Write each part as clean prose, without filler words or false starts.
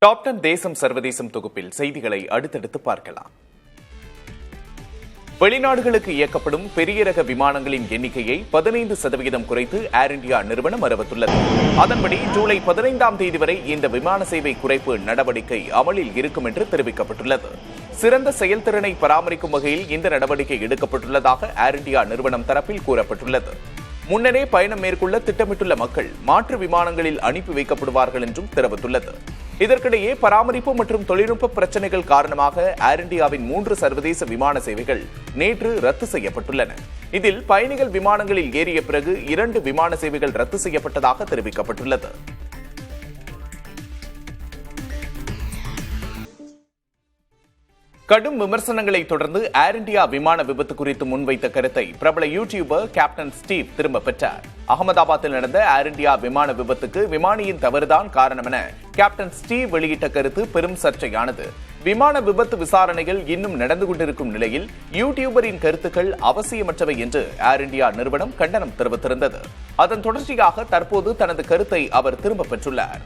Top 10 தேசம் சர்வதேசம் தொகுப்பில் செய்திகளை அடுத்தடுத்து பார்க்கலாம். வெளிநாடுகளுக்கு இயக்கப்படும் பெரிய ரக விமானங்களின் எண்ணிக்கையை 15% குறைத்து ஏர் இந்தியா நிறுவனம் அறிவித்துள்ளது. அதன்படி ஜூலை 15ஆம் தேதி வரை இந்த விமான சேவை குறைப்பு நடவடிக்கை அமலில் இருக்கும் என்று தெரிவிக்கப்பட்டுள்ளது. சிறந்த செயல்திறனை பராமரிக்கும் வகையில் இந்த நடவடிக்கை எடுக்கப்பட்டுள்ளதாக ஏர் இந்தியா நிறுவனம் தரப்பில் கூறப்பட்டுள்ளது. முன்னரே பயணம் மேற்கொள்ள திட்டமிட்டுள்ள மக்கள் மாற்று விமானங்களில் அனுப்பி வைக்கப்படுவார்கள் என்றும் தெரிவித்துள்ளது. இதற்கிடையே பராமரிப்பு மற்றும் தொழில்நுட்ப பிரச்சனைகள் காரணமாக ஏர் இந்தியாவின் 3 சர்வதேச விமான சேவைகள் நேற்று ரத்து செய்யப்பட்டுள்ளன. இதில் பயணிகள் விமானங்களில் ஏறிய பிறகு 2 விமான சேவைகள் ரத்து செய்யப்பட்டதாக தெரிவிக்கப்பட்டுள்ளது. கடும் விமர்சனங்களை தொடர்ந்து ஏர் இந்தியா விமான விபத்து குறித்து முன்வைத்த கருத்தை பிரபல யூடியூபர் கேப்டன் ஸ்டீவ் திரும்ப பெற்றார். அகமதாபாத்தில் நடந்த ஏர் இந்தியா விமான விபத்துக்கு விமானியின் தவறுதான் காரணம் என கேப்டன் ஸ்டீவ் வெளியிட்ட கருத்து பெரும் சர்ச்சையானது. விமான விபத்து விசாரணைகள் இன்னும் நடந்து கொண்டிருக்கும் நிலையில் யூடியூபரின் கருத்துக்கள் அவசியமற்றவை என்று ஏர் இந்தியா நிறுவனம் கண்டனம் தெரிவித்திருந்தது. அதன் தொடர்ச்சியாக தற்போது தனது கருத்தை அவர் திரும்ப பெற்றுள்ளார்.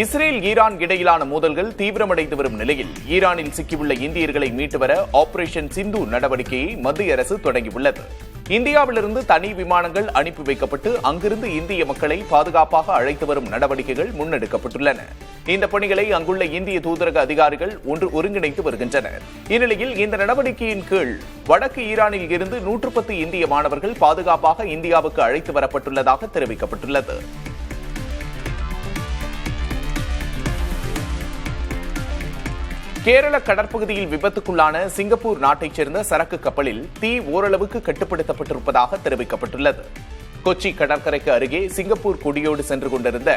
இஸ்ரேல் ஈரான் இடையிலான மோதல்கள் தீவிரமடைந்து வரும் நிலையில் ஈரானில் சிக்கியுள்ள இந்தியர்களை மீட்டு வர ஆபரேஷன் சிந்து நடவடிக்கையை மத்திய அரசு தொடங்கியுள்ளது. இந்தியாவிலிருந்து தனி விமானங்கள் அனுப்பி வைக்கப்பட்டு அங்கிருந்து இந்திய மக்களை பாதுகாப்பாக அழைத்து வரும் நடவடிக்கைகள் முன்னெடுக்கப்பட்டுள்ளன. இந்த பணிகளை அங்குள்ள இந்திய தூதரக அதிகாரிகள் ஒருங்கிணைத்து வருகின்றனர். இந்நிலையில் இந்த நடவடிக்கையின் கீழ் வடக்கு ஈரானில் இருந்து 110 இந்திய மாணவர்கள் பாதுகாப்பாக இந்தியாவுக்கு அழைத்து வரப்பட்டுள்ளதாக தெரிவிக்கப்பட்டுள்ளது. கேரள கடற்பகுதியில் விபத்துக்குள்ளான சிங்கப்பூர் நாட்டைச் சேர்ந்த சரக்கு கப்பலில் தீ ஓரளவுக்கு கட்டுப்படுத்தப்பட்டிருப்பதாக தெரிவிக்கப்பட்டுள்ளது. கொச்சி கடற்கரைக்கு அருகே சிங்கப்பூர் கொடியோடு சென்று கொண்டிருந்த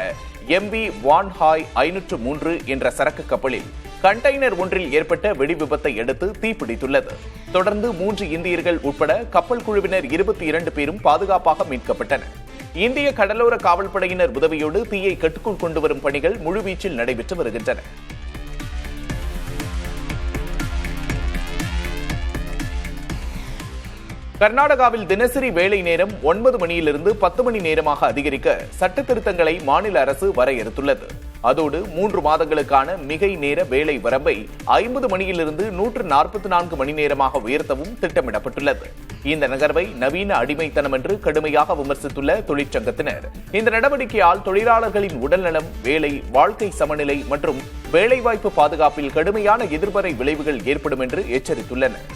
MV வான் ஹாய் 503 என்ற சரக்கு கப்பலில் கண்டெய்னர் ஒன்றில் ஏற்பட்ட வெடி விபத்தை அடுத்து தீப்பிடித்துள்ளது. தொடர்ந்து 3 இந்தியர்கள் உட்பட கப்பல் குழுவினர் 22 பேரும் பாதுகாப்பாக மீட்கப்பட்டனர். இந்திய கடலோர காவல்படையினர் உதவியோடு தீயை கட்டுக்குள் கொண்டு வரும் பணிகள் முழுவீச்சில் நடைபெற்று வருகின்றன. கர்நாடகாவில் தினசரி வேலை நேரம் 9 மணியிலிருந்து 10 மணி நேரமாக அதிகரிக்க சட்ட திருத்தங்களை மாநில அரசு வரையறுத்துள்ளது. அதோடு 3 மாதங்களுக்கான மிகை நேர வேலை வரம்பை 50 மணியிலிருந்து 144 மணி நேரமாக உயர்த்தவும் திட்டமிடப்பட்டுள்ளது. இந்த நகர்வை நவீன அடிமைத்தனம் என்று கடுமையாக விமர்சித்துள்ள தொழிற்சங்கத்தினர் இந்த நடவடிக்கையால் தொழிலாளர்களின் உடல்நலம், வேலை, வாழ்க்கை சமநிலை மற்றும் வேலைவாய்ப்பு பாதுகாப்பில் கடுமையான எதிர்மறை விளைவுகள் ஏற்படும் என்று எச்சரித்துள்ளனர்.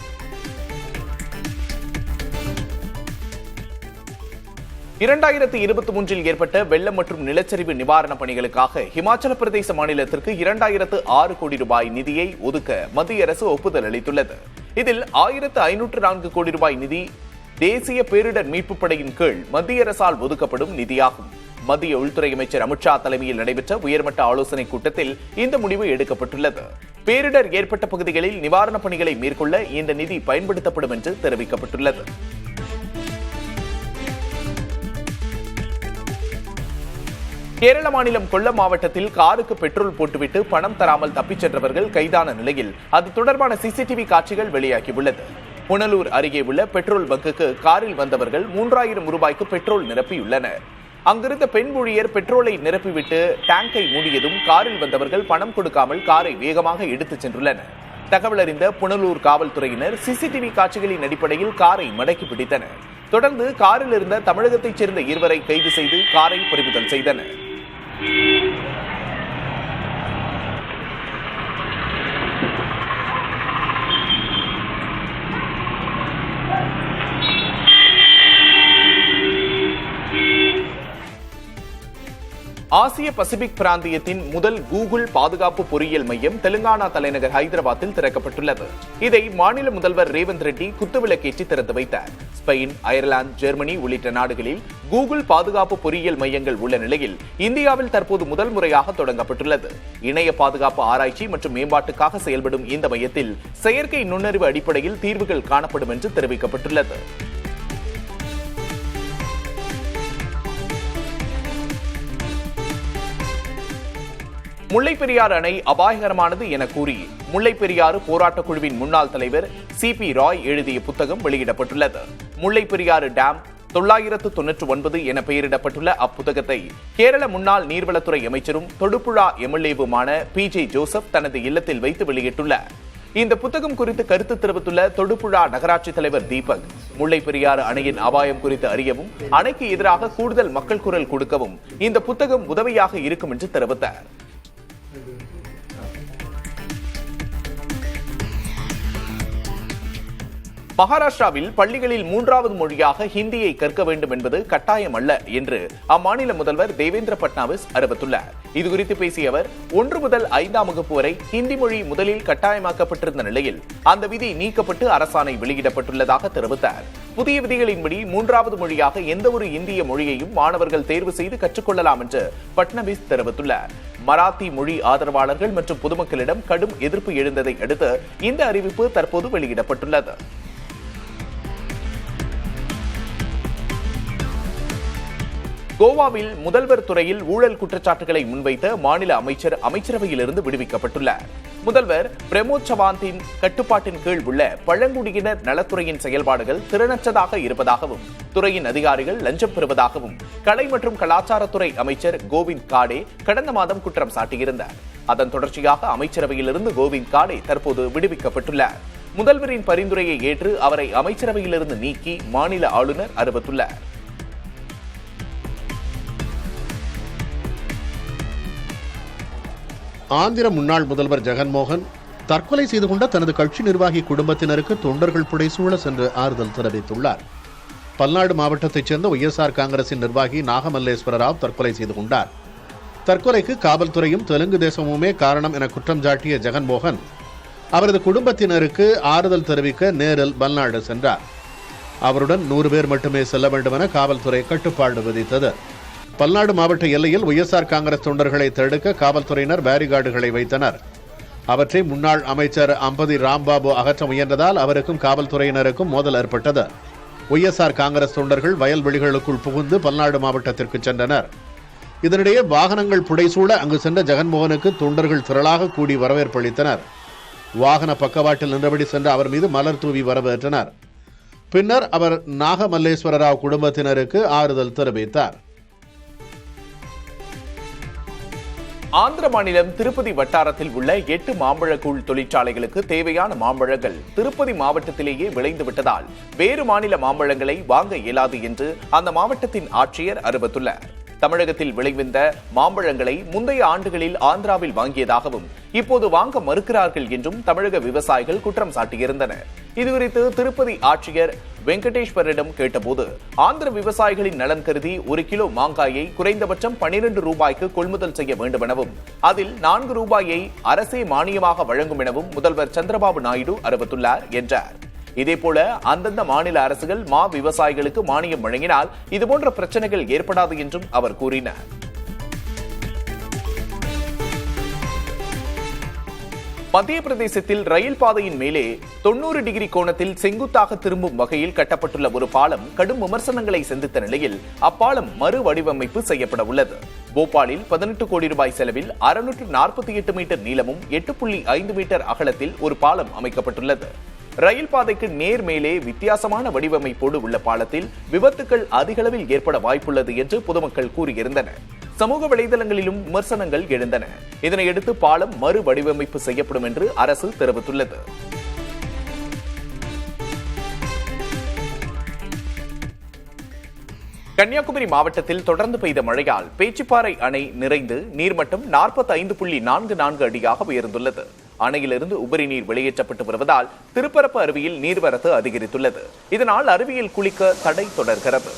இரண்டாயிரத்து 23 ஏற்பட்ட வெள்ளம் மற்றும் நிலச்சரிவு நிவாரணப் பணிகளுக்காக இமாச்சல பிரதேச மாநிலத்திற்கு 2006 கோடி ரூபாய் நிதியை ஒதுக்க மத்திய அரசு ஒப்புதல் அளித்துள்ளது. இதில் 1504 கோடி ரூபாய் நிதி தேசிய பேரிடர் மீட்புப் படையின் கீழ் மத்திய அரசால் ஒதுக்கப்படும் நிதியாகும். மத்திய உள்துறை அமைச்சர் அமித்ஷா தலைமையில் நடைபெற்ற உயர்மட்ட ஆலோசனைக் கூட்டத்தில் இந்த முடிவு எடுக்கப்பட்டுள்ளது. பேரிடர் ஏற்பட்ட பகுதிகளில் நிவாரணப் பணிகளை மேற்கொள்ள இந்த நிதி பயன்படுத்தப்படும் என்று தெரிவிக்கப்பட்டுள்ளது. கேரள மாநிலம் கொல்லம் மாவட்டத்தில் காருக்கு பெட்ரோல் போட்டுவிட்டு பணம் தராமல் தப்பிச் சென்றவர்கள் கைதான நிலையில் அது தொடர்பான CCTV காட்சிகள் வெளியாகியுள்ளது. புனலூர் அருகே உள்ள பெட்ரோல் பங்குக்கு காரில் வந்தவர்கள் 3000 ரூபாய்க்கு பெட்ரோல் நிரப்பியுள்ளனர். அங்கிருந்த பெண் ஊழியர் பெட்ரோலை நிரப்பிவிட்டு டேங்கை மூடியதும் காரில் வந்தவர்கள் பணம் கொடுக்காமல் காரை வேகமாக எடுத்துச் சென்றுள்ளனர். தகவல் அறிந்த புனலூர் காவல்துறையினர் CCTV காட்சிகளின் அடிப்படையில் காரை மடக்கி பிடித்தனர். தொடர்ந்து காரில் இருந்த தமிழகத்தைச் சேர்ந்த 2 கைது செய்து காரை பறிமுதல் செய்தனர். ஆசிய பசிபிக் பிராந்தியத்தின் முதல் கூகுள் பாதுகாப்பு பொறியியல் மையம் தெலுங்கானா தலைநகர் ஹைதராபாத்தில் திறக்கப்பட்டுள்ளது. இதை மாநில முதல்வர் ரேவந்த் ரெட்டி குத்துவிளக்கேற்றி திறந்து வைத்தார். ஸ்பெயின், அயர்லாந்து, ஜெர்மனி உள்ளிட்ட நாடுகளில் கூகுள் பாதுகாப்பு பொறியியல் மையங்கள் உள்ள நிலையில் இந்தியாவில் தற்போது முதல் முறையாக தொடங்கப்பட்டுள்ளது. இணைய பாதுகாப்பு ஆராய்ச்சி மற்றும் மேம்பாட்டுக்காக செயல்படும் இந்த மையத்தில் செயற்கை நுண்ணறிவு அடிப்படையில் தீர்வுகள் காணப்படும் என்று தெரிவிக்கப்பட்டுள்ளது. முல்லைப்பெரியாறு அணை அபாயகரமானது என கூறி முல்லைப்பெரியாறு போராட்டக் குழுவின் முன்னாள் தலைவர் CP ராய் எழுதிய புத்தகம் வெளியிடப்பட்டுள்ளது. முல்லைப்பெரியாறு டேம் 999 என பெயரிடப்பட்டுள்ள அப்புத்தகத்தை கேரள முன்னாள் நீர்வளத்துறை அமைச்சரும் தொடுபுழா எம்எல்ஏவுமான PJ ஜோசப் தனது இல்லத்தில் வைத்து வெளியிட்டுள்ளார். இந்த புத்தகம் குறித்து கருத்து தெரிவித்துள்ள தொடுபுழா நகராட்சி தலைவர் தீபக், முல்லை பெரியாறு அணையின் அபாயம் குறித்து அறியவும் அணைக்கு எதிராக கூடுதல் மக்கள் குரல் கொடுக்கவும் இந்த புத்தகம் உதவியாக இருக்கும் என்று தெரிவித்தார். மகாராஷ்டிராவில் பள்ளிகளில் 3வது மொழியாக ஹிந்தியை கற்க வேண்டும் என்பது கட்டாயம் அல்ல என்று அம்மாநில முதல்வர் தேவேந்திர பட்னாவிஸ் அறிவித்துள்ளார். இதுகுறித்து பேசிய அவர், 1 முதல் 5ஆம் வகுப்பு வரை ஹிந்தி மொழி முதலில் கட்டாயமாக்கப்பட்டிருந்த நிலையில் அந்த விதி நீக்கப்பட்டு அரசாணை வெளியிடப்பட்டுள்ளதாக தெரிவித்தார். புதிய விதிகளின்படி 3வது மொழியாக எந்த ஒரு இந்திய மொழியையும் மாணவர்கள் தேர்வு செய்து கற்றுக்கொள்ளலாம் என்று பட்னாவிஸ் தெரிவித்துள்ளார். மராத்தி மொழி ஆதரவாளர்கள் மற்றும் பொதுமக்களிடம் கடும் எதிர்ப்பு எழுந்ததை அடுத்து இந்த அறிவிப்பு தற்போது வெளியிடப்பட்டுள்ளது. கோவாவில் முதல்வர் துறையில் ஊழல் குற்றச்சாட்டுகளை முன்வைத்த மாநில அமைச்சர் அமைச்சரவையிலிருந்து விடுவிக்கப்பட்டுள்ளார். முதல்வர் பிரமோத் சவாந்தின் கட்டுப்பாட்டின் கீழ் உள்ள பழங்குடியினர் நலத்துறையின் செயல்பாடுகள் திறனற்றதாக இருப்பதாகவும் துறையின் அதிகாரிகள் லஞ்சம் பெறுவதாகவும் கலை மற்றும் கலாச்சாரத்துறை அமைச்சர் கோவிந்த் காடே கடந்த மாதம் குற்றம் சாட்டியிருந்தார். அதன் தொடர்ச்சியாக அமைச்சரவையிலிருந்து கோவிந்த் காடே தற்போது விடுவிக்கப்பட்டுள்ளார். முதல்வரின் பரிந்துரையை ஏற்று அவரை அமைச்சரவையிலிருந்து நீக்கி மாநில ஆளுநர் அறிவித்துள்ளார். ஆந்திர முன்னாள் முதல்வர் ஜெகன்மோகன் தற்கொலை செய்து கொண்ட தனது கட்சி நிர்வாகி குடும்பத்தினருக்கு தொண்டர்கள் புடைசூழ சென்று ஆறுதல் தெரிவித்துள்ளார். பல்நாடு மாவட்டத்தைச் சேர்ந்த YSR காங்கிரசின் நிர்வாகி நாகமல்லேஸ்வர ராவ் தற்கொலை செய்து கொண்டார். தற்கொலைக்கு காவல்துறையும் தெலுங்கு தேசமுமே காரணம் என குற்றம் சாட்டிய ஜெகன்மோகன் அவரது குடும்பத்தினருக்கு ஆறுதல் தெரிவிக்க நேரில் பல்நாடு சென்றார். அவருடன் 100 பேர் மட்டுமே செல்ல வேண்டும் என காவல்துறை கட்டுப்பாடு விதித்தது. பல்நாடு மாவட்ட எல்லையில் YSR காங்கிரஸ் தொண்டர்களை தடுக்க காவல்துறையினர் பேரிகார்டுகளை வைத்தனர். அவற்றை முன்னாள் அமைச்சர் அம்பதி ராம்பாபு அகற்ற முயன்றதால் அவருக்கும் காவல்துறையினருக்கும் மோதல் ஏற்பட்டது. YSR காங்கிரஸ் தொண்டர்கள் வயல்வெளிகளுக்குள் புகுந்து பல்நாடு மாவட்டத்திற்கு சென்றனர். இதனிடையே வாகனங்கள் புடைசூழ அங்கு சென்ற ஜெகன்மோகனுக்கு தொண்டர்கள் திரளாக கூடி வரவேற்பளித்தனர். வாகன பக்கவாட்டில் நின்றபடி சென்ற அவர் மீது மலர் தூவி வரவேற்றனர். பின்னர் அவர் நாகமல்லேஸ்வர ராவ் குடும்பத்தினருக்கு ஆறுதல் தெரிவித்தார். ஆந்திர மாநிலம் திருப்பதி வட்டாரத்தில் உள்ள 8 மாம்பழக்கூழ் தொழிற்சாலைகளுக்கு தேவையான மாம்பழங்கள் திருப்பதி மாவட்டத்திலேயே விளைந்து விட்டதால் வேறு மாநில மாம்பழங்களை வாங்க இயலாது என்று அந்த மாவட்டத்தின் ஆட்சியர் அறிவித்துள்ளார். தமிழகத்தில் விளைவிந்த மாம்பழங்களை முந்தைய ஆண்டுகளில் ஆந்திராவில் வாங்கியதாகவும் இப்போது வாங்க மறுக்கிறார்கள் என்றும் தமிழக விவசாயிகள் குற்றம் சாட்டியிருந்தனர். இதுகுறித்து திருப்பதி ஆட்சியர் வெங்கடேஸ்வரிடம் கேட்டபோது, ஆந்திர விவசாயிகளின் நலன் கருதி 1 கிலோ மாங்காயை குறைந்தபட்சம் 12 ரூபாய்க்கு கொள்முதல் செய்ய வேண்டும் எனவும் அதில் 4 ரூபாயை அரசே மானியமாக வழங்கும் எனவும் முதல்வர் சந்திரபாபு நாயுடு அறிவித்துள்ளார் என்றார். இதேபோல அந்தந்த மாநில அரசுகள் விவசாயிகளுக்கு மானியம் வழங்கினால் இதுபோன்ற பிரச்சனைகள் ஏற்படாது என்றும் அவர் கூறினார். மத்திய பிரதேசத்தில் ரயில் பாதையின் மேலே 90 டிகிரி கோணத்தில் செங்குத்தாக திரும்பும் வகையில் கட்டப்பட்டுள்ள ஒரு பாலம் கடும் விமர்சனங்களை சந்தித்த நிலையில் அப்பாலம் மறு வடிவமைப்பு செய்யப்பட உள்ளது. போபாலில் 18 கோடி ரூபாய் செலவில் 648 மீட்டர் நீளமும் 8.5 மீட்டர் அகலத்தில் ஒரு பாலம் அமைக்கப்பட்டுள்ளது. ரயில் பாதைக்கு நேர் மேலே வித்தியாசமான வடிவமைப்போடு உள்ள பாலத்தில் விபத்துக்கள் அதிகளவில் ஏற்பட வாய்ப்புள்ளது என்று பொதுமக்கள் கூறியிருந்தனர். சமூக வலைதளங்களிலும் விமர்சனங்கள் எழுந்தன. இதனையடுத்து பாலம் மறு வடிவமைப்பு செய்யப்படும் என்று அரசு தெரிவித்துள்ளது. கன்னியாகுமரி மாவட்டத்தில் தொடர்ந்து பெய்த மழையால் பேச்சிப்பாறை அணை நிறைந்து நீர்மட்டம் 45.44 அடியாக உயர்ந்துள்ளது. அணையிலிருந்து உபரி நீர் வெளியேற்றப்பட்டு வருவதால் திருப்பரப்பு அருவியில் நீர்வரத்து அதிகரித்துள்ளது. இதனால் அருவியில் குளிக்க தடை தொடர்கிறது.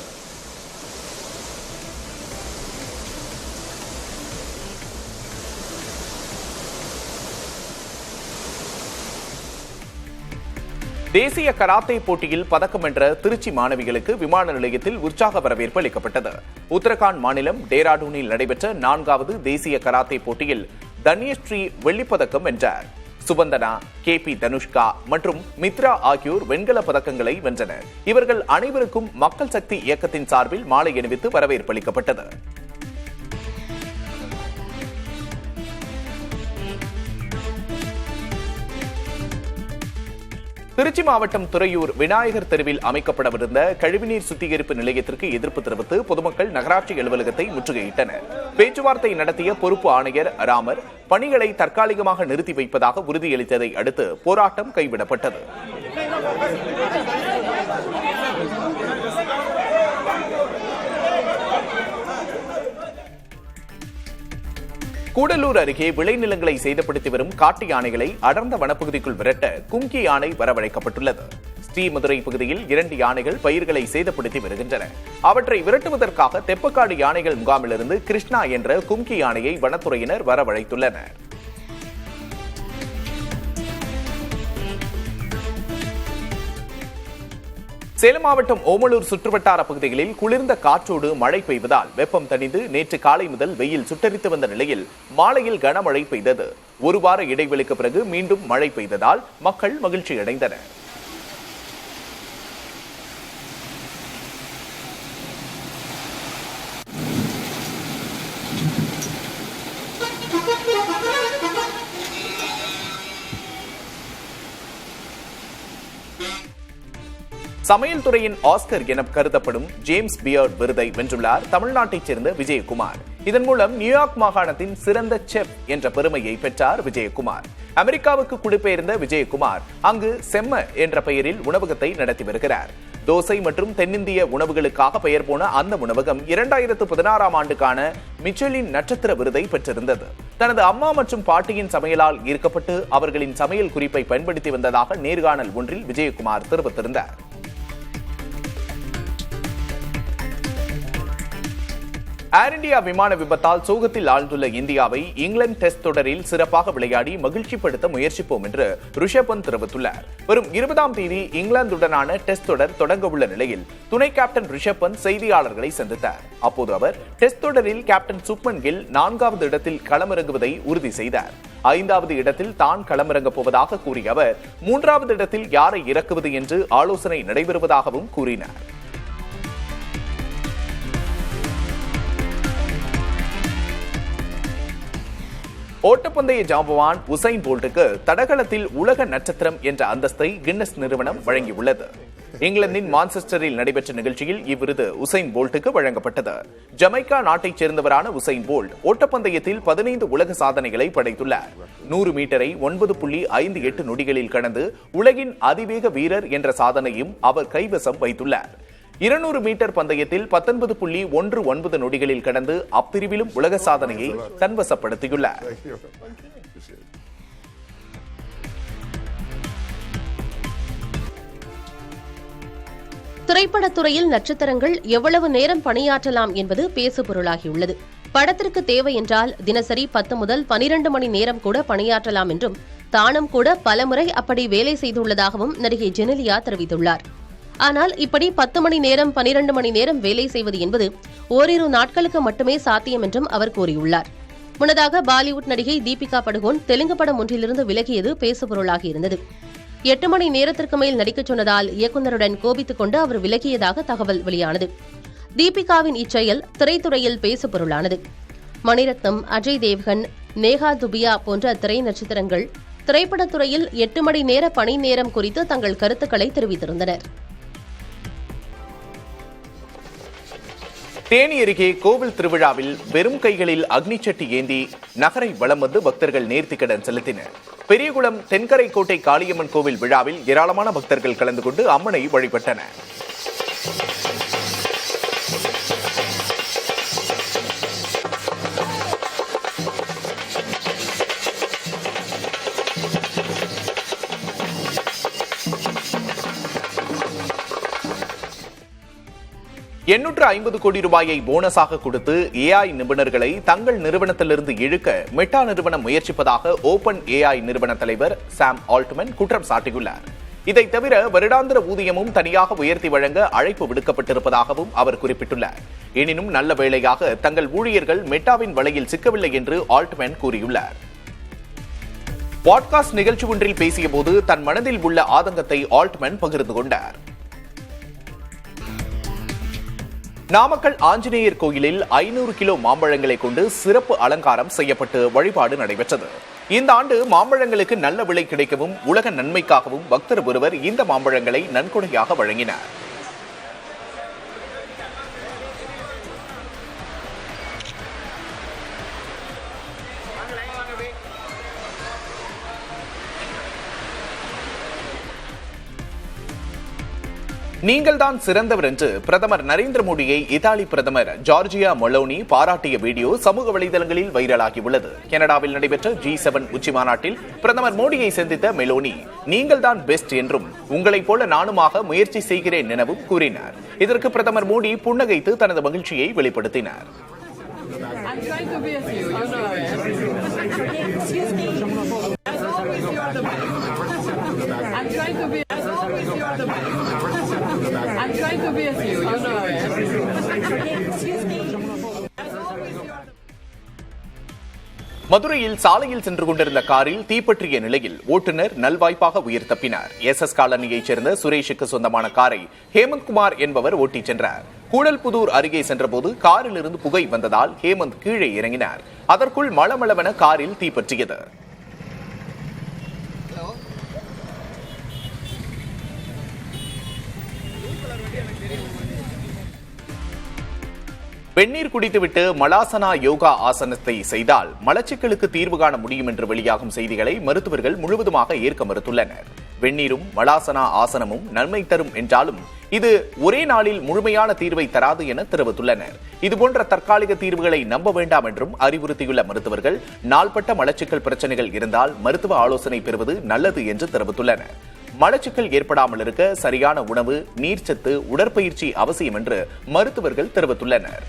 தேசிய கராத்தே போட்டியில் பதக்கம் வென்ற திருச்சி மாணவிகளுக்கு விமான நிலையத்தில் உற்சாக வரவேற்பு அளிக்கப்பட்டது. உத்தரகாண்ட் மாநிலம் டேராடூனில் நடைபெற்ற 4வது தேசிய கராத்தே போட்டியில் தன்யஸ்ரீ வெள்ளிப்பதக்கம் வென்றார். சுபந்தனா, KP தனுஷ்கா மற்றும் மித்ரா ஆகியோர் வெண்கல பதக்கங்களை வென்றனர். இவர்கள் அனைவருக்கும் மக்கள் சக்தி இயக்கத்தின் சார்பில் மாலை அணிவித்து வரவேற்பு அளிக்கப்பட்டது. திருச்சி மாவட்டம் துறையூர் விநாயகர் தெருவில் அமைக்கப்படவிருந்த கழிவுநீர் சுத்திகரிப்பு நிலையத்திற்கு எதிர்ப்பு தெரிவித்து பொதுமக்கள் நகராட்சி அலுவலகத்தை முற்றுகையிட்டனர். பேச்சுவார்த்தை நடத்திய பொறுப்பு ஆணையர் ராமர் பணிகளை தற்காலிகமாக நிறுத்தி வைப்பதாக உறுதியளித்ததை அடுத்து போராட்டம் கைவிடப்பட்டது. கூடலூர் அருகே விளைநிலங்களை சேதப்படுத்தி வரும் காட்டு யானைகளை அடர்ந்த வனப்பகுதிக்குள் விரட்ட கும்கி யானை வரவழைக்கப்பட்டுள்ளது. ஸ்ரீமதுரை பகுதியில் 2 யானைகள் பயிர்களை சேதப்படுத்தி வருகின்றன. அவற்றை விரட்டுவதற்காக தெப்பக்காடு யானைகள் முகாமிலிருந்து கிருஷ்ணா என்ற கும்கி யானையை வனத்துறையினர் வரவழைத்துள்ளனர். சேலம் மாவட்டம் ஓமலூர் சுற்றுவட்டார பகுதிகளில் குளிர்ந்த காற்றோடு மழை பெய்வதால் வெப்பம் தணிந்து நேற்று காலை முதல் வெயில் சுட்டரித்து வந்த நிலையில் மாலையில் கனமழை பெய்தது. ஒரு வார இடைவெளிக்கு பிறகு மீண்டும் மழை பெய்ததால் மக்கள் மகிழ்ச்சி அடைந்தனர். சமையல் துறையின் ஆஸ்கர் என கருதப்படும் ஜேம்ஸ் பியர்ட் விருதை வென்றுள்ளார் தமிழ்நாட்டைச் சேர்ந்த விஜயகுமார். இதன் மூலம் நியூயார்க் மாகாணத்தின் சிறந்த செஃப் என்ற பெருமையை பெற்றார் விஜயகுமார். அமெரிக்காவுக்கு குடிபெயர்ந்த விஜயகுமார் அங்கு செம்ம என்ற பெயரில் உணவகத்தை நடத்தி வருகிறார். தோசை மற்றும் தென்னிந்திய உணவுகளுக்காக பெயர் போன அந்த உணவகம் 2016ஆம் ஆண்டுக்கான மிச்சலின் நட்சத்திர விருதை பெற்றிருந்தது. தனது அம்மா மற்றும் பாட்டியின் சமையலால் ஈர்க்கப்பட்டு அவர்களின் சமையல் குறிப்பை பயன்படுத்தி வந்ததாக நேர்காணல் ஒன்றில் விஜயகுமார் தெரிவித்திருந்தார். ஏர் இந்தியா விமான விபத்தால் சோகத்தில் ஆழ்ந்துள்ள இந்தியாவை இங்கிலாந்து டெஸ்ட் தொடரில் சிறப்பாக விளையாடி மகிழ்ச்சிப்படுத்த முயற்சிப்போம் என்று ரிஷப் பந்த் தெரிவித்துள்ளார். வரும் 20ஆம் தேதி இங்கிலாந்துடனான டெஸ்ட் தொடர் தொடங்க உள்ள நிலையில் துணை கேப்டன் ரிஷப் பந்த் செய்தியாளர்களை சந்தித்தார். அப்போது அவர் டெஸ்ட் தொடரில் கேப்டன் சுப்மன் கில் 4வது இடத்தில் களமிறங்குவதை உறுதி செய்தார். 5வது இடத்தில் தான் களமிறங்கப் போவதாக கூறிய அவர் 3வது இடத்தில் யாரை இறக்குவது என்று ஆலோசனை நடைபெறுவதாகவும் கூறினார். ஓட்டப்பந்தய ஜாம்பவான் உசைன் போல்ட்டுக்கு தடகளத்தில் உலக நட்சத்திரம் என்ற அந்தஸ்தை கின்னஸ் நிறுவனம் வழங்கியுள்ளது. இங்கிலாந்தின் மான்செஸ்டரில் நடைபெற்ற நிகழ்ச்சியில் இவ்விருது உசைன் போல்ட்டுக்கு வழங்கப்பட்டது. ஜமைக்கா நாட்டைச் சேர்ந்தவரான உசைன் போல்ட் ஓட்டப்பந்தயத்தில் 15 உலக சாதனைகளை படைத்துள்ளார். 100 மீட்டரை 9.58 நொடிகளில் கடந்து உலகின் அதிவேக வீரர் என்ற சாதனையும் அவர் கைவசம் வைத்துள்ளார். 200 மீட்டர் பந்தயத்தில் 19.19 நொடிகளில் கடந்து அப்பிரிவிலும் உலக சாதனையை தன்வசப்படுத்தியுள்ளார். திரைப்படத்துறையில் நட்சத்திரங்கள் எவ்வளவு நேரம் பணியாற்றலாம் என்பது பேசுபொருளாகியுள்ளது. படத்திற்கு தேவை என்றால் தினசரி 10 முதல் 12 மணி நேரம் கூட பணியாற்றலாம் என்றும் தானும் கூட பலமுறை அப்படி வேலை செய்துள்ளதாகவும் நடிகை ஜெனிலியா தெரிவித்துள்ளார். ஆனால் இப்படி 10 மணி நேரம் 12 மணி நேரம் வேலை செய்வது என்பது ஓரிரு நாட்களுக்கு மட்டுமே சாத்தியம் என்றும் அவர் கூறியுள்ளார். முன்னதாக பாலிவுட் நடிகை தீபிகா படுகோன் தெலுங்கு படம் ஒன்றிலிருந்து விலகியது பேசுபொருளாகி இருந்தது. 8 மணி நேரத்திற்கு மேல் நடிக்கச் சொன்னதால் இயக்குநருடன் கோபித்துக் கொண்டு அவர் விலகியதாக தகவல் வெளியானது. தீபிகாவின் இச்செயல் திரைத்துறையில் பேசுபொருளானது. மணிரத்னம், அஜய் தேவ்கன், நேஹா துபியா போன்ற திரை நட்சத்திரங்கள் திரைப்படத்துறையில் 8 மணி நேர பணி நேரம் குறித்து தங்கள் கருத்துக்களை தெரிவித்திருந்தனர். தேனி அருகே கோவில் திருவிழாவில் வெறும் கைகளில் அக்னிச்சட்டி ஏந்தி நகரை வலம் வந்து பக்தர்கள் நேர்த்திக்கடன் செலுத்தினர். பெரியகுளம் தென்கரை கோட்டை காளியம்மன் கோவில் விழாவில் ஏராளமான பக்தர்கள் கலந்து கொண்டு அம்மனை வழிபட்டனர். $850 கோடி ரூபாயை போனஸாக கொடுத்து ஏஐ நிபுணர்களை தங்கள் நிறுவனத்திலிருந்து இழுக்க மெட்டா நிறுவனம் முயற்சிப்பதாக ஓபன் ஏஐ நிறுவன தலைவர் சாம் ஆல்ட்மன் குற்றம் சாட்டியுள்ளார். இதை தவிர வருடாந்திர ஊதியமும் தனியாக உயர்த்தி வழங்க அழைப்பு விடுக்கப்பட்டிருப்பதாகவும் அவர் குறிப்பிட்டுள்ளார். எனினும் நல்ல வேளையாக தங்கள் ஊழியர்கள் மெட்டாவின் வலையில் சிக்கவில்லை என்று ஆல்ட்மன் கூறியுள்ளார். பாட்காஸ்ட் நிகழ்ச்சி ஒன்றில் பேசிய போது தன் மனதில் உள்ள ஆதங்கத்தை ஆல்ட்மன் பகிர்ந்து கொண்டார். நாமக்கல் ஆஞ்சநேயர் கோயிலில் 500 கிலோ மாம்பழங்களை கொண்டு சிறப்பு அலங்காரம் செய்யப்பட்டு வழிபாடு நடைபெற்றது. இந்த ஆண்டு மாம்பழங்களுக்கு நல்ல விலை கிடைக்கவும் உலக நன்மைக்காகவும் பக்தர் ஒருவர் இந்த மாம்பழங்களை நன்கொடையாக வழங்கினார். நீங்கள் தான் சிறந்தவர் என்று பிரதமர் நரேந்திர மோடியை இத்தாலி பிரதமர் ஜார்ஜியா மெலோனி பாராட்டிய வீடியோ சமூக வலைதளங்களில் வைரலாகியுள்ளது. கனடாவில் நடைபெற்ற G7 உச்சி மாநாட்டில் பிரதமர் மோடியை சந்தித்த மெலோனி நீங்கள் தான் பெஸ்ட் என்றும் உங்களைப் போல நானுமாக முயற்சி செய்கிறேன் எனவும் கூறினார். இதற்கு பிரதமர் மோடி புன்னகைத்து தனது மகிழ்ச்சியை வெளிப்படுத்தினார். மதுரையில் சாலையில் சென்று கொண்டிருந்த காரில் தீப்பற்றிய நிலையில் ஓட்டுநர் நல்வாய்ப்பாக உயிர் தப்பினார். SS காலனியைச் சேர்ந்த சுரேஷுக்கு சொந்தமான காரை ஹேமந்த்குமார் என்பவர் ஓட்டிச் சென்றார். கூடல்புதூர் அருகே சென்றபோது காரில் இருந்து புகை வந்ததால் ஹேமந்த் கீழே இறங்கினார். அதற்குள் மளமளவென காரில் தீப்பற்றியது. வெந்நீர் குடித்துவிட்டு மலாசனா யோகா ஆசனத்தை செய்தால் மலச்சிக்கலுக்கு தீர்வு காண முடியும் என்று வெளியாகும் செய்திகளை மருத்துவர்கள் முழுவதுமாக ஏற்க மறுத்துள்ளனர். வெந்நீரும் மலாசனா ஆசனமும் நன்மை தரும் என்றாலும் இது ஒரே நாளில் முழுமையான தீர்வை தராது என தெரிவித்துள்ளனர். இதுபோன்ற தற்காலிக தீர்வுகளை நம்ப வேண்டாம் என்றும் அறிவுறுத்தியுள்ள மருத்துவர்கள் நாள்பட்ட மலச்சிக்கல் பிரச்சனைகள் இருந்தால் மருத்துவ ஆலோசனை பெறுவது நல்லது என்று தெரிவித்துள்ளனர். மலச்சிக்கல் ஏற்படாமல் இருக்க சரியான உணவு, நீர்ச்சத்து, உடற்பயிற்சி அவசியம் என்று மருத்துவர்கள் தெரிவித்துள்ளனர்.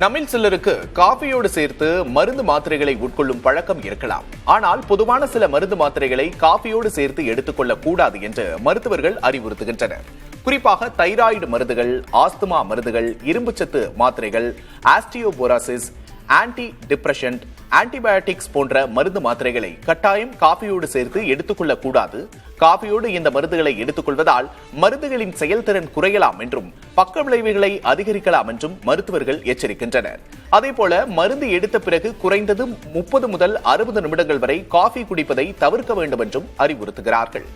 நம்மில் சிலருக்கு காஃபியோடு சேர்த்து மருந்து மாத்திரைகளை உட்கொள்ளும் பழக்கம் இருக்கலாம். ஆனால் பொதுவான சில மருந்து மாத்திரைகளை காஃபியோடு சேர்த்து எடுத்துக்கொள்ளக் கூடாது என்று மருத்துவர்கள் அறிவுறுத்துகின்றனர். குறிப்பாக தைராய்டு மருந்துகள், ஆஸ்துமா மருந்துகள், இரும்புச்சத்து மாத்திரைகள், ஆஸ்டியோபோராசிஸ், ஆன்டி டிப்ரெஷன்ட், ஆன்டிபயோட்டிக்ஸ் போன்ற மருந்து மாத்திரைகளை கட்டாயம் காஃபியோடு சேர்த்து எடுத்துக்கொள்ளக் கூடாது. காஃபியோடு இந்த மருந்துகளை எடுத்துக்கொள்வதால் மருந்துகளின் செயல்திறன் குறையலாம் என்றும் பக்க விளைவுகளை அதிகரிக்கலாம் என்றும் மருத்துவர்கள் எச்சரிக்கின்றனர். அதேபோல மருந்து எடுத்த பிறகு குறைந்தது 30 முதல் 60 நிமிடங்கள் வரை காஃபி குடிப்பதை தவிர்க்க வேண்டும் என்றும் அறிவுறுத்துகிறார்கள்.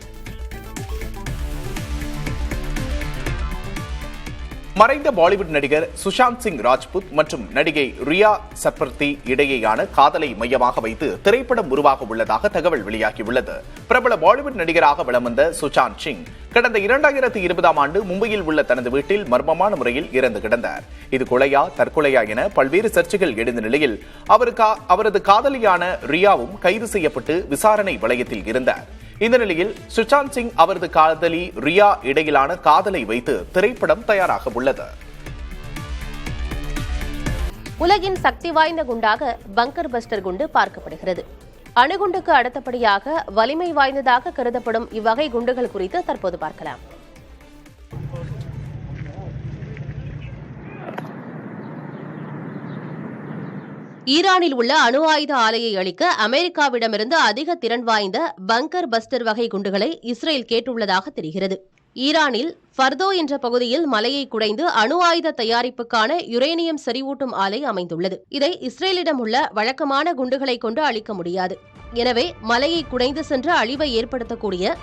மறைந்த பாலிவுட் நடிகர் சுஷாந்த் சிங் ராஜ்புத் மற்றும் நடிகை ரியா சத்பர்தி இடையேயான காதலை மையமாக வைத்து திரைப்படம் உருவாக உள்ளதாக தகவல் வெளியாகியுள்ளது. பிரபல பாலிவுட் நடிகராக வலம் வந்த சுஷாந்த் சிங் கடந்த 2020ஆம் ஆண்டு மும்பையில் உள்ள தனது வீட்டில் மர்மமான முறையில் இறந்து கிடந்தார். இது கொலையா தற்கொலையா என பல்வேறு சர்ச்சைகள் எழுந்த நிலையில் அவரது காதலியான ரியாவும் கைது செய்யப்பட்டு விசாரணை வளையத்தில் இருந்தார். இந்த நிலையில் சுஷாந்த் சிங் அவரது காதலி ரியா இடையிலான காதலை வைத்து திரைப்படம் தயாராக உள்ளது. உலகின் சக்தி வாய்ந்த குண்டாக பங்கர் பஸ்டர் குண்டு பார்க்கப்படுகிறது. அணுகுண்டுக்கு அடுத்தபடியாக வலிமை வாய்ந்ததாக கருதப்படும் இவ்வகை குண்டுகள் குறித்து தற்போது பார்க்கலாம். ஈரானில் உள்ள அணு ஆயுத ஆலையை அழிக்க அமெரிக்காவிடமிருந்து அதிக திறன் வாய்ந்த பங்கர் பஸ்டர் வகை குண்டுகளை இஸ்ரேல் கேட்டுள்ளதாக தெரிகிறது. ஈரானில் ஃபர்தோ என்ற பகுதியில் மலையை குடைந்து அணு ஆயுத தயாரிப்புக்கான யுரேனியம் செறிவூட்டும் ஆலை அமைந்துள்ளது. இதை இஸ்ரேலிடம் உள்ள வழக்கமான குண்டுகளை கொண்டு அழிக்க முடியாது. எனவே மலையை குடைந்து சென்று அழிவை ஏற்படுத்தக்கூடிய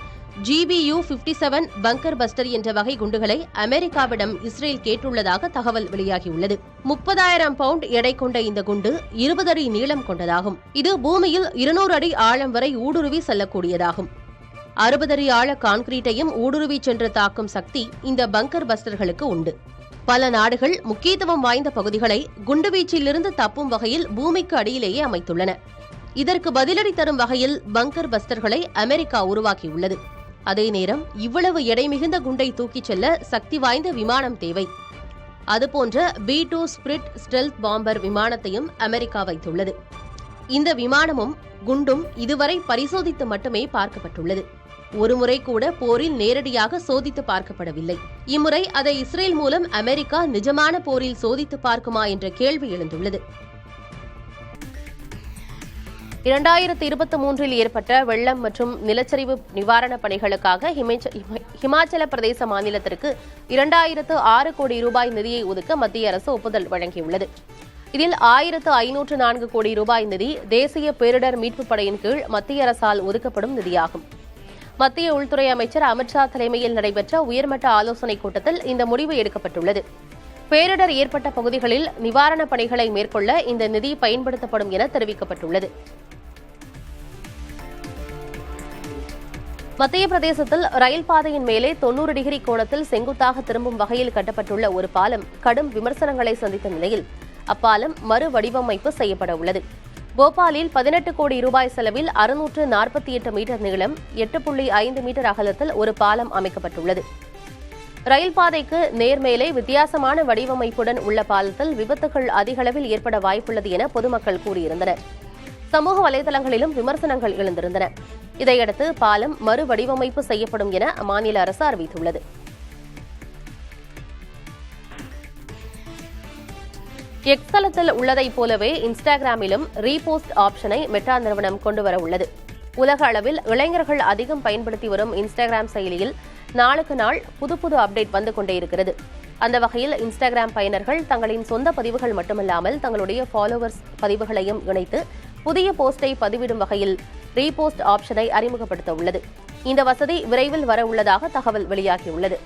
GBU-57 பங்கர் பஸ்டர் என்ற வகை குண்டுகளை அமெரிக்காவிடம் இஸ்ரேல் கேட்டுள்ளதாக தகவல் வெளியாகியுள்ளது. 30,000 பவுண்ட் எடை கொண்ட இந்த குண்டு 20 அடி நீளம் கொண்டதாகும். இது பூமியில் 200 அடி ஆழம் வரை ஊடுருவி செல்லக்கூடியதாகும். 60 அடி ஆழ கான்கிரீட்டையும் ஊடுருவி சென்று தாக்கும் சக்தி இந்த பங்கர் பஸ்டர்களுக்கு உண்டு. பல நாடுகள் முக்கியத்துவம் வாய்ந்த பகுதிகளை குண்டுவீச்சிலிருந்து தப்பும் வகையில் பூமிக்கு அடியிலேயே அமைத்துள்ளன. இதற்கு பதிலடி தரும் வகையில் பங்கர் பஸ்டர்களை அமெரிக்கா உருவாக்கியுள்ளது. அதே நேரம் இவ்வளவு எடை மிகுந்த குண்டை தூக்கிச் செல்ல சக்தி வாய்ந்த விமானம் தேவை. அதுபோன்ற B-2 ஸ்பிரிட் ஸ்டெல்த் பாம்பர் விமானத்தையும் அமெரிக்கா வைத்துள்ளது. இந்த விமானமும் குண்டும் இதுவரை பரிசோதித்து மட்டுமே பார்க்கப்பட்டுள்ளது. ஒருமுறை கூட போரில் நேரடியாக சோதித்து பார்க்கப்படவில்லை. இம்முறை அதை இஸ்ரேல் மூலம் அமெரிக்கா நிஜமான போரில் சோதித்து பார்க்குமா என்ற கேள்வி எழுந்துள்ளது. 2023 ஏற்பட்ட வெள்ளம் மற்றும் நிலச்சரிவு நிவாரணப் பணிகளுக்காக ஹிமாச்சல பிரதேச மாநிலத்திற்கு 2006 கோடி ரூபாய் நிதியை ஒதுக்க மத்திய அரசு ஒப்புதல் வழங்கியுள்ளது. இதில் 1504 கோடி ரூபாய் நிதி தேசிய பேரிடர் மீட்புப் படையின் கீழ் மத்திய அரசால் ஒதுக்கப்படும் நிதியாகும். மத்திய உள்துறை அமைச்சர் அமித்ஷா தலைமையில் நடைபெற்ற உயர்மட்ட ஆலோசனைக் கூட்டத்தில் இந்த முடிவு எடுக்கப்பட்டுள்ளது. பேரிடர் ஏற்பட்ட பகுதிகளில் நிவாரணப் பணிகளை மேற்கொள்ள இந்த நிதி பயன்படுத்தப்படும் என தெரிவிக்கப்பட்டுள்ளது. மத்திய பிரதேசத்தில் ரயில் பாதையின் மேலே 90 டிகிரி கோணத்தில் செங்குத்தாக திரும்பும் வகையில் கட்டப்பட்டுள்ள ஒரு பாலம் கடும் விமர்சனங்களை சந்தித்த நிலையில் அப்பாலம் மறு வடிவமைப்பு செய்யப்பட உள்ளது. போபாலில் 18 கோடி ரூபாய் செலவில் 648 மீட்டர் நீளம் 8.5 மீட்டர் அகலத்தில் ஒரு பாலம் அமைக்கப்பட்டுள்ளது. ரயில் பாதைக்கு நேர்மேலே வித்தியாசமான வடிவமைப்புடன் உள்ள பாலத்தில் விபத்துகள் அதிகளவில் ஏற்பட வாய்ப்புள்ளது என பொதுமக்கள் கூறியிருந்தனர். சமூக வலைதளங்களிலும் விமர்சனங்கள் எழுந்திருந்தன. இதையடுத்து பாலம் மறு வடிவமைப்பு செய்யப்படும் என அம்மாநில அரசு அறிவித்துள்ளது. எக்ஸ் தளத்தில் உள்ளதைப் போலவே இன்ஸ்டாகிராமிலும் ரீபோஸ்ட் ஆப்ஷனை மெட்டா நிறுவனம் கொண்டுவர உள்ளது. உலக அளவில் இளைஞர்கள் அதிகம் பயன்படுத்தி வரும் இன்ஸ்டாகிராம் செயலியில் நாளுக்கு நாள் புது அப்டேட் வந்து கொண்டே இருக்கிறது. அந்த வகையில் இன்ஸ்டாகிராம் பயனர்கள் தங்களின் சொந்த பதிவுகள் மட்டுமல்லாமல் தங்களுடைய ஃபாலோவர்ஸ் பதிவுகளையும் இணைத்து புதிய போஸ்டை பதிவிடும் வகையில் ரீபோஸ்ட் ஆப்ஷனை அறிமுகப்படுத்த உள்ளது. இந்த வசதி விரைவில் வர உள்ளதாக தகவல் வெளியாகியுள்ளது.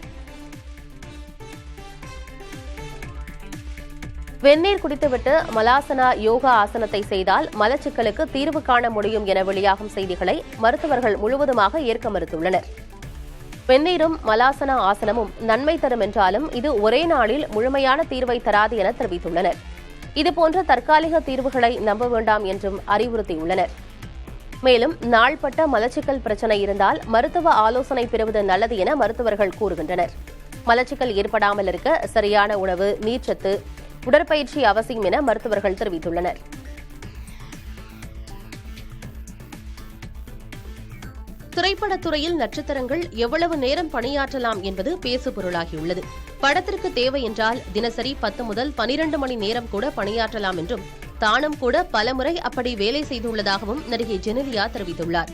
வெந்நீர் குடித்துவிட்டு மலாசனா யோகா ஆசனத்தை செய்தால் மலச்சிக்கலுக்கு தீர்வு காண முடியும் என வெளியாகும் செய்திகளை மருத்துவர்கள் முழுவதுமாக ஏற்க மறுத்துள்ளனர். வெந்நீரும் மலாசனா ஆசனமும் நன்மை தரும் என்றாலும் இது ஒரே நாளில் முழுமையான தீர்வை தராது என தெரிவித்துள்ளனர். இதுபோன்ற தற்காலிக தீர்வுகளை நம்ப வேண்டாம் என்றும் அறிவுறுத்தியுள்ளனர். மேலும் நாள்பட்ட மலச்சிக்கல் பிரச்சினை இருந்தால் மருத்துவ ஆலோசனை பெறுவது நல்லது என மருத்துவர்கள் கூறுகின்றனர். மலச்சிக்கல் ஏற்படாமல் இருக்க சரியான உணவு, நீர்ச்சத்து, உடற்பயிற்சி அவசியம் என மருத்துவர்கள் தெரிவித்துள்ளனர். திரைப்படத்துறையில் நட்சத்திரங்கள் எவ்வளவு நேரம் பணியாற்றலாம் என்பது பேசுபொருளாகியுள்ளது. படத்திற்கு தேவை என்றால் தினசரி 10 முதல் 12 மணி நேரம் கூட பணியாற்றலாம் என்றும் தானும் கூட பலமுறை அப்படி வேலை செய்துள்ளதாகவும் நடிகை ஜெனிலியா தெரிவித்துள்ளார்.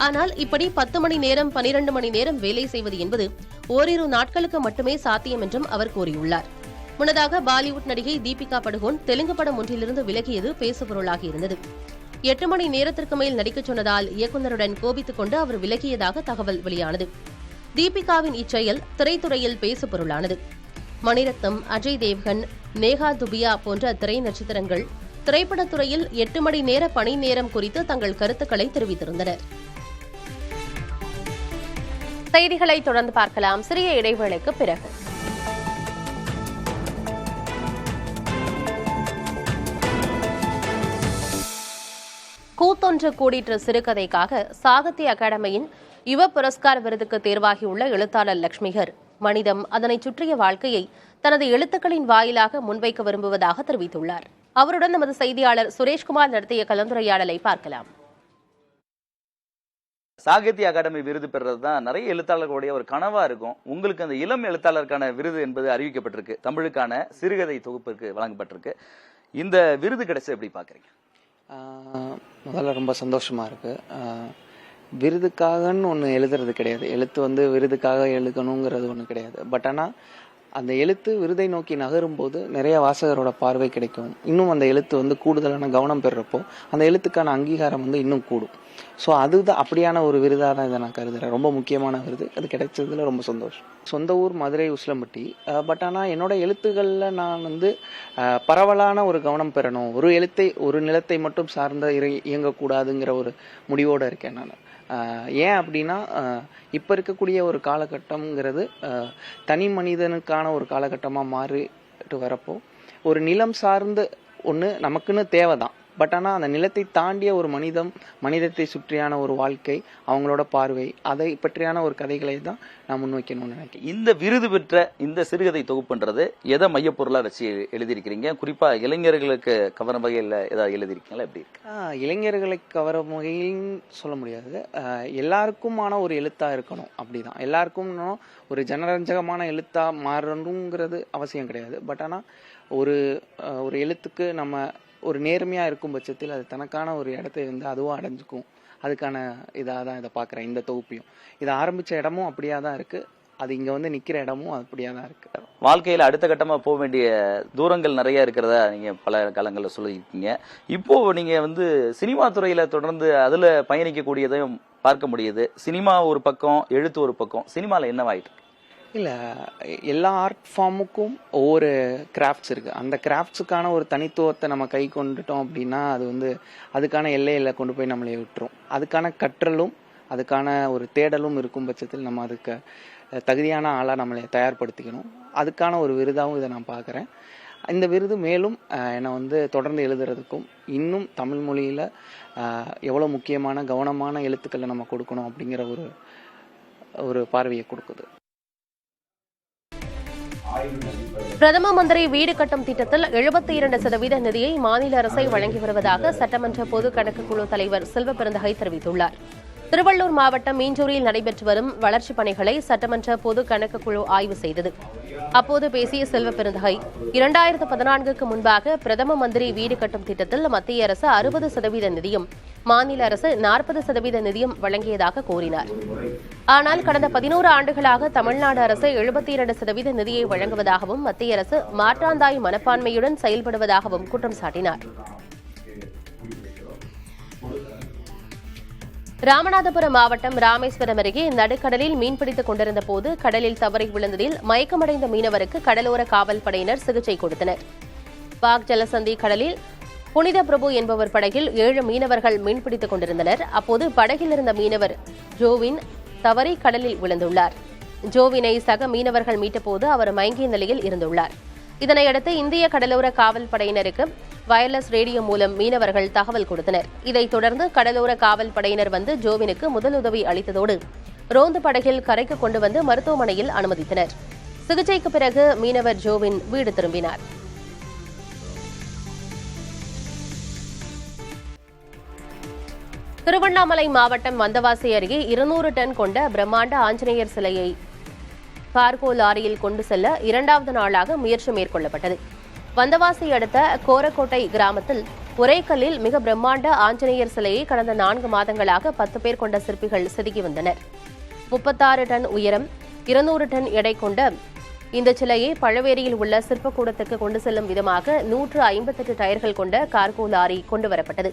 ஆனால் இப்படி 10 மணி நேரம் 12 மணி நேரம் வேலை செய்வது என்பது ஓரிரு நாட்களுக்கு மட்டுமே சாத்தியம் என்றும் அவர் கூறியுள்ளார். முன்னதாக பாலிவுட் நடிகை தீபிகா படுகோன் தெலுங்கு படம் ஒன்றிலிருந்து விலகியது பேசுபொருளாகியிருந்தது. 8 மணி நேரத்திற்கு மேல் நடிக்கச் சொன்னதால் இயக்குநருடன் கோபித்துக் கொண்டு அவர் விலகியதாக தகவல் வெளியானது. தீபிகாவின் இச்செயல் திரைத்துறையில் பேசுபொருளானது. மணிரத்னம், அஜய் தேவ்கன், நேஹா துபியா போன்ற திரை நட்சத்திரங்கள் திரைப்படத்துறையில் 8 மணி நேர பணி நேரம் குறித்து தங்கள் கருத்துக்களை தெரிவித்திருந்தனர். செய்திகளை தொடர்ந்து பார்க்கலாம் சிறிய இடைவேளைக்கு பிறகு. கூத்தொன்று கூடிற்று சிறுகதைக்காக சாகித்ய அகாடமியின் யுவ புரஸ்கார் விருதுக்கு தேர்வாகியுள்ள எழுத்தாளர் லட்சுமிகர் மனிதம், அதனை சுற்றிய வாழ்க்கையை தனது எழுத்துக்களின் வாயிலாக முன்வைக்க விரும்புவதாக தெரிவித்துள்ளார். அவருடன் நமது செய்தியாளர் சுரேஷ்குமார் நடத்திய கலந்துரையாடலை பார்க்கலாம். சாகித்ய அகாடமி விருது பெறுறது தான் நிறைய எழுத்தாளர்களுடைய ஒரு கனவா இருக்கும். உங்களுக்கு அந்த இளம் எழுத்தாளருக்கான விருது என்பது அறிவிக்கப்பட்டிருக்கு. தமிழுக்கான சிறுகதை தொகுப்பிற்கு வழங்கப்பட்டிருக்கு. இந்த விருது கிடைச்ச எப்படி பாக்குறீங்க? முதல்ல ரொம்ப சந்தோஷமா இருக்கு. விருதுக்காகன்னு ஒன்று எழுதுறது கிடையாது. எழுத்து விருதுக்காக எழுதணுங்கிறது ஒன்று கிடையாது. பட் ஆனால் அந்த எழுத்து விருதை நோக்கி நகரும் போது நிறைய வாசகரோட பார்வை கிடைக்கும். இன்னும் அந்த எழுத்து கூடுதலான கவனம் பெறுறப்போ அந்த எழுத்துக்கான அங்கீகாரம் இன்னும் கூடும். ஸோ அதுதான் அப்படியான ஒரு விருதாக தான் இதை நான் கருதுறேன். ரொம்ப முக்கியமான விருது. அது கிடைச்சதுல ரொம்ப சந்தோஷம். சொந்த ஊர் மதுரை உசிலம்பட்டி. பட் ஆனால் என்னோட எழுத்துக்களில் நான் பரவலான ஒரு கவனம் பெறணும். ஒரு நிலத்தை மட்டும் சார்ந்த இயங்கக்கூடாதுங்கிற ஒரு முடிவோடு இருக்கேன் நான். ஏன் அப்படின்னா இப்போ இருக்கக்கூடிய ஒரு காலகட்டம்ங்கிறது தனி மனிதனுக்கான ஒரு காலகட்டமாக மாறிட்டு வரப்போ ஒரு நிலம் சார்ந்த ஒன்று நமக்குன்னு தேவைதான். பட் ஆனால் அந்த நிலத்தை தாண்டிய ஒரு மனிதத்தை சுற்றியான ஒரு வாழ்க்கை, அவங்களோட பார்வை, அதை பற்றியான ஒரு கதைகளை தான் நான் முன்வைக்கணும்னு நினைக்கிறேன். இந்த விருது பெற்ற இந்த சிறுகதை தொகுப்புன்றது எதை மையப்பொருளா வச்சு எழுதியிருக்கிறீங்க? குறிப்பா இளைஞர்களுக்கு கவரும் வகையில் ஏதாவது எழுதியிருக்கீங்களா? எப்படி இருக்கு? இளைஞர்களை கவரும் வகையின்னு சொல்ல முடியாது. எல்லாருக்குமான ஒரு எழுத்தா இருக்கணும். அப்படிதான் எல்லாருக்கும் ஒரு ஜனரஞ்சகமான எழுத்தா மாறணுங்கிறது அவசியம் கிடையாது. பட் ஆனால் ஒரு எழுத்துக்கு நம்ம ஒரு நேர்மையாக இருக்கும் பட்சத்தில் அது தனக்கான ஒரு இடத்தை வந்து அதுவும் அடைஞ்சிக்கும். அதுக்கான இதாக தான் இதை பார்க்குறேன். இந்த தொகுப்பையும் இதை ஆரம்பித்த இடமும் அப்படியா தான் இருக்குது, அது இங்கே வந்து நிற்கிற இடமும் அப்படியா தான் இருக்குது. வாழ்க்கையில் அடுத்த கட்டமாக போக வேண்டிய தூரங்கள் நிறைய இருக்கிறதா நீங்கள் பல காலங்களில் சொல்லியிருக்கீங்க. இப்போ நீங்கள் வந்து சினிமா துறையில் தொடர்ந்து அதில் பயணிக்கக்கூடியதையும் பார்க்க முடியுது. சினிமா ஒரு பக்கம், எழுத்து ஒரு பக்கம். சினிமாவில் என்னவாயிட்டு? இல்லை, எல்லா ஆர்ட் ஃபார்முக்கும் ஒவ்வொரு கிராஃப்ட்ஸ் இருக்குது. அந்த கிராஃப்ட்ஸுக்கான ஒரு தனித்துவத்தை நம்ம கை கொண்டுட்டோம் அப்படின்னா அது வந்து அதுக்கான எல்லையில் கொண்டு போய் நம்மளை விட்டுரும். அதுக்கான கற்றலும் அதுக்கான ஒரு தேடலும் இருக்கும் பட்சத்தில் நம்ம அதுக்கு தகுதியான ஆளாக நம்மளை தயார்படுத்திக்கணும். அதுக்கான ஒரு விருதாகவும் இதை நான் பார்க்குறேன். இந்த விருது மேலும் என்னை வந்து தொடர்ந்து எழுதுறதுக்கும் இன்னும் தமிழ் மொழியில் எவ்வளோ முக்கியமான கவனமான எழுத்துக்களை நம்ம கொடுக்கணும் அப்படிங்கிற ஒரு பார்வையை கொடுக்குது. பிரதம மந்திரி வீடு கட்டும் திட்டத்தில் 72% நிதியை மாநில அரசை வழங்கி வருவதாக சட்டமன்ற பொது கணக்கு குழு தலைவர் செல்வ பெருந்தகை தெரிவித்துள்ளார். திருவள்ளூர் மாவட்டம் மீஞ்சூரில் நடைபெற்று வரும் வளர்ச்சிப் பணிகளை சட்டமன்ற பொது கணக்கு குழு ஆய்வு செய்தது. அப்போது பேசிய செல்வ பெருந்தகை, 2014க்கு முன்பாக பிரதம மந்திரி வீடு கட்டும் திட்டத்தில் மத்திய அரசு 60% நிதியும் மாநில அரசு 40% நிதியும் வழங்கியதாக கூறினார். ஆனால் கடந்த 11 ஆண்டுகளாக தமிழ்நாடு அரசு 72% நிதியை வழங்குவதாகவும் மத்திய அரசு மாற்றாந்தாய் மனப்பான்மையுடன் செயல்படுவதாகவும் குற்றம் சாட்டினார். ராமநாதபுரம் மாவட்டம் ராமேஸ்வரம் அருகே நடுக்கடலில் மீன்பிடித்துக் கொண்டிருந்த போது கடலில் தவறி விழுந்ததில் மயக்கமடைந்த மீனவருக்கு கடலோர காவல் படையினர் சிகிச்சை கொடுத்தனர். பாக் ஜலசந்தி கடலில் புனித பிரபு என்பவர் படகில் 7 மீனவர்கள் மீன்பிடித்துக் கொண்டிருந்தனர். அப்போது படகில் இருந்த மீனவர் ஜோவின் தவறி கடலில் விழுந்துள்ளார். ஜோவினை சக மீனவர்கள் மீட்டபோது அவர் மயங்கிய நிலையில் இருந்துள்ளார். இதனையடுத்து இந்திய கடலோர காவல் படையினருக்கு வயர்லெஸ் ரேடியோ மூலம் மீனவர்கள் தகவல் கொடுத்தனர். இதைத் தொடர்ந்து கடலோர காவல் படையினர் வந்து ஜோவினுக்கு முதலுதவி அளித்ததோடு ரோந்து படகில் கரைக்கு கொண்டு வந்து மருத்துவமனையில் அனுமதித்தனர். சிகிச்சைக்கு பிறகு மீனவர் ஜோவின் வீடு திரும்பினார். திருவண்ணாமலை மாவட்டம் வந்தவாசி அருகே 200 டன் கொண்ட பிரம்மாண்ட ஆஞ்சநேயர் சிலையை கார்கோ லாரியில் கொண்டு செல்ல 2வது நாளாக முயற்சி மேற்கொள்ளப்பட்டது. வந்தவாசி அடுத்த கோரக்கோட்டை கிராமத்தில் ஒரே கல்லில் மிக பிரம்மாண்ட ஆஞ்சநேயர் சிலையை கடந்த 4 மாதங்களாக 10 பேர் கொண்ட சிற்பிகள் செதுக்கி வந்தனர். 36 டன் உயரம், 200 டன் எடை கொண்ட இந்த சிலையை பழவேரியில் உள்ள சிற்பக்கூடத்துக்கு கொண்டு செல்லும் விதமாக 158 டயர்கள் கொண்ட கார்கோ லாரி கொண்டுவரப்பட்டது.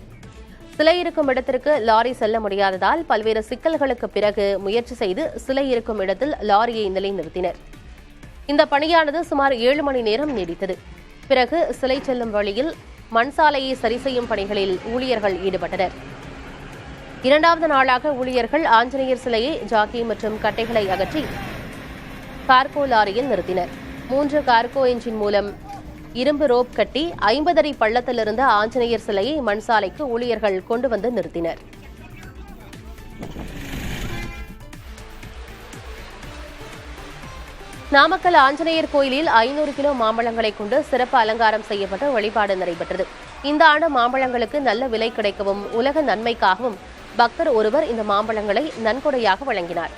சிலை இருக்கும் இடத்திற்கு லாரி செல்ல முடியாததால் பல்வேறு சிக்கல்களுக்கு பிறகு முயற்சி செய்து சிலை இருக்கும் இடத்தில் லாரியை நிலைநிறுத்தினர். இந்த பணியானது சுமார் 7 மணி நேரம் நீடித்தது. பிறகு சிலை செல்லும் வழியில் மண் சாலையை சரி செய்யும் பணிகளில் ஊழியர்கள் ஈடுபட்டனர். 2வது நாளாக ஊழியர்கள் ஆஞ்சநேயர் சிலையை ஜாக்கி மற்றும் கட்டைகளை அகற்றி கார்கோ லாரியில் நிறுத்தினர். 3 கார்கோ என்ஜின் மூலம் இரும்பு ரோப் கட்டி 50 அடி பள்ளத்திலிருந்த ஆஞ்சநேயர் சிலையை மண் சாலைக்கு ஊழியர்கள் கொண்டு வந்து நிறுத்தினர். நாமக்கல் ஆஞ்சநேயர் கோயிலில் 500 கிலோ மாம்பழங்களை கொண்டு சிறப்பு அலங்காரம் செய்யப்பட்ட வழிபாடு நடைபெற்றது. இந்த ஆண்டு மாம்பழங்களுக்கு நல்ல விலை கிடைக்கவும் உலக நன்மைக்காகவும் பக்தர் ஒருவர் இந்த மாம்பழங்களை நன்கொடையாக வழங்கினார்.